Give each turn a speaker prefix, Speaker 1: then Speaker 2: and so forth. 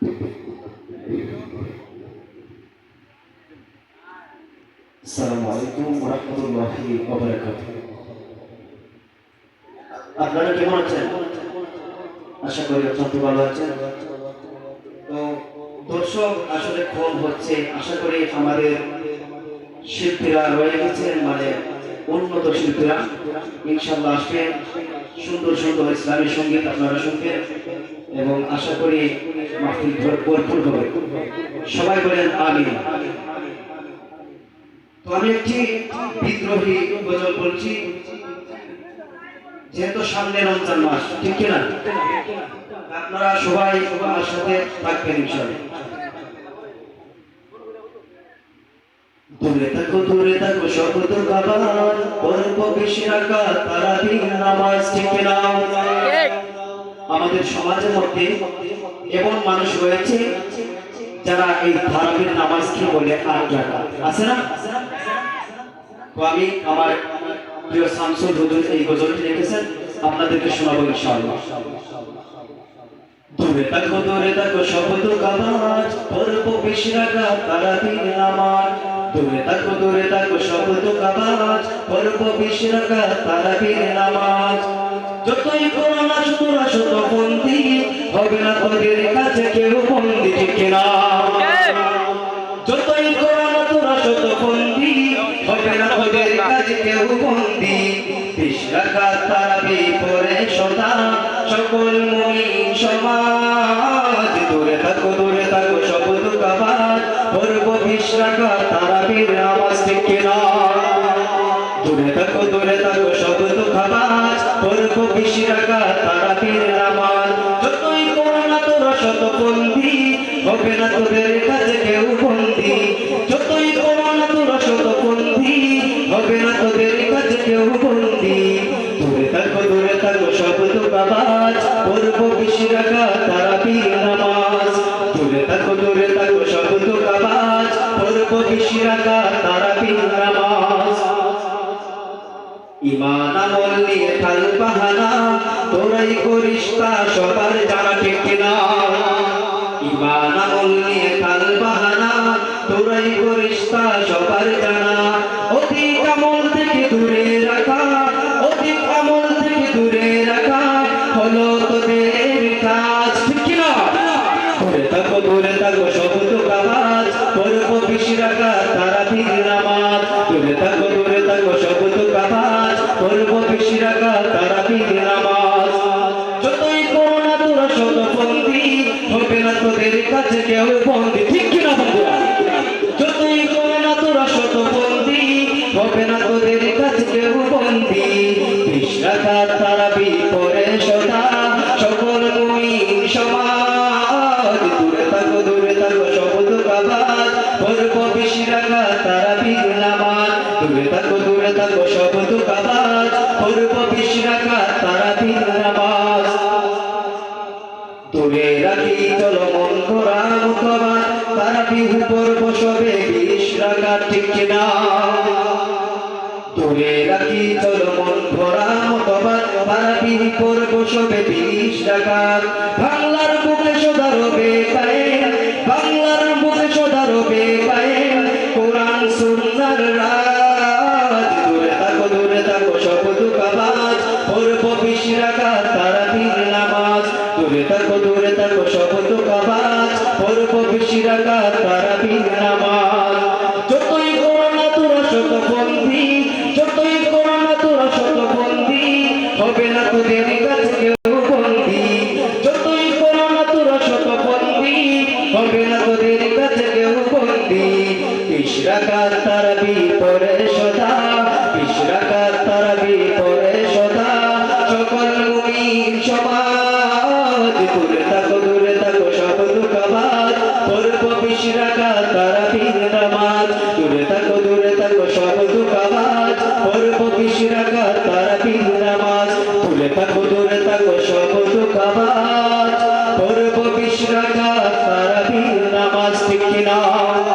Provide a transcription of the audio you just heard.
Speaker 1: আসসালামু আলাইকুম ওয়া রাহমাতুল্লাহি ওয়া বারাকাতুহু। আপনারা কেমন আছেন? আশা করি অত্যন্ত ভালো আছেন। তো দর্শক আসলে কম হচ্ছে, আশা করি আমাদের শিল্পীরা রয়ে গেছেন, মানে উন্নত শিল্পীরা ইনশাআল্লাহ আসবেন। সুন্দর সুন্দর ইসলামী সঙ্গীত আপনারা শুনবেন এবং আশা করি মাহফিল ভরপুর হবে। সবাই বলেন আমিন। তো আমি একটি বিদ্রোহী গজল বলছি, যেহেতু সামনে রমজান মাস, ঠিক কিনা? আপনারা সবাই আমার সাথে থাকবেন ইনশাআল্লাহ। দূরে থাকো শপথ কাবার, পড়ব বেশি রাকাত তারাবির নামাজ, ঠিক কিনা? আমাদের সমাজের মধ্যে এমন মানুষ রয়েছে যারা এই তারাবির নামাজ কি বলে 8 রাকাত, আছে না? তো আমি আমার প্রিয় শামসুল হুজুর এই গজলটি লিখেছেন, আপনাদেরকে শোনাবো ইনশাআল্লাহ। দূরে থাকো শপথ কাবার, পড়ব বেশি রাকাত তারাবির নামাজ। দূরে থাকো শপথ কাবার, পড়ব বেশি রাকাত তারাবির নামাজ। যতই করোনা তোরা শত বন্দি, হবে না তোদের কাছে কেউ বন্দি, ঠিক কিনা? যতই করোনা তোরা শত বন্দি, হবে না তোদের কাছে কেউ বন্দি। 20 রাকাত তারাবি পড়ে সদা সকল মুমিন সমাজ। দূরে থাকো শপথ কাবার, পড়ব 20 রাকাত তারাবির নামাজ, ঠিক কিনা? দূরে থাকো শপথ কাবার, পড়ব 20 রাকাত তারাবির নামাজ। যতই করোনা তোরা শত বন্দি, হবে না তোদের কাছে কেউ বন্দি। যতই করোনা তোরা শত বন্দি, হবে না তোদের কাছে কেউ বন্দি। দূরে থাকো শপথ কাবার, পড়ব 20 রাকাত তারাবির নামাজ। দূরে থাকো শপথ কাবার, পড়ব 20 রাকাত তারাবির নামাজ। ঈমান আমল নিয়ে খাল বাহানা, তোরাই করিস তা সবার জানা, ঠিক কিনা? ঈমান আমল নিয়ে খাল বাহানা, তোরাই করিস তা সবার জানা। অধিক আমল থেকে দূরে রাখা, অধিক আমল থেকে দূরে রাখা হলো তোদের কাজ, ঠিক কিনা? দূরে থাকো শপথ কাবার, পড়ব 20 রাকাত তারাবির নামাজ। দূরে থাকো শপথ কাবার, পড়ব 20 রাকাত তারাবির নামাজ। যতই করোনা তোরা শত বন্দি, হবে না তোদের কাছে কেউ বন্দি, ঠিক কিনা বন্ধুরা? যতই করোনা তোরা শত বন্দি, হবে না তোদের কাছে কেউ বন্দি। 20 রাকাত তারাবি পড়ে সদা সকল মুমিন সমাজ। দূরে থাকো শপথ কাবার, পড়ব 20 রাকাত তারাবির নামাজ। দূরে থাকো শপথ কাবার, পড়ব 20 রাকাত তারাবির নামাজ। দূরে রাখি চলো মন করা মুখবার, তারাবির পড়ব সবে 20 রাকাত, ঠিক কিনা? দূরে রাখি চলো মন ভরা মতবাদ, তারাবির পড়ব সবে 20 রাকাত। বাংলার বুকে সদা রবে কায়েম, বাংলার বুকে সদা রবে কায়েম কোরআন সুন্নাহর রাজ। দূরে থাকো শপথ কাবার, পড়ব 20 রাকাত তারাবির নামাজ। দূরে থাকো শপথ কাবার, পড়ব 20 রাকাত তারাবির নামাজ। যতই করোনা তোরা শত বন্দি, যতই করোনা তোরা শত বন্দি, হবে না তোদের কাছে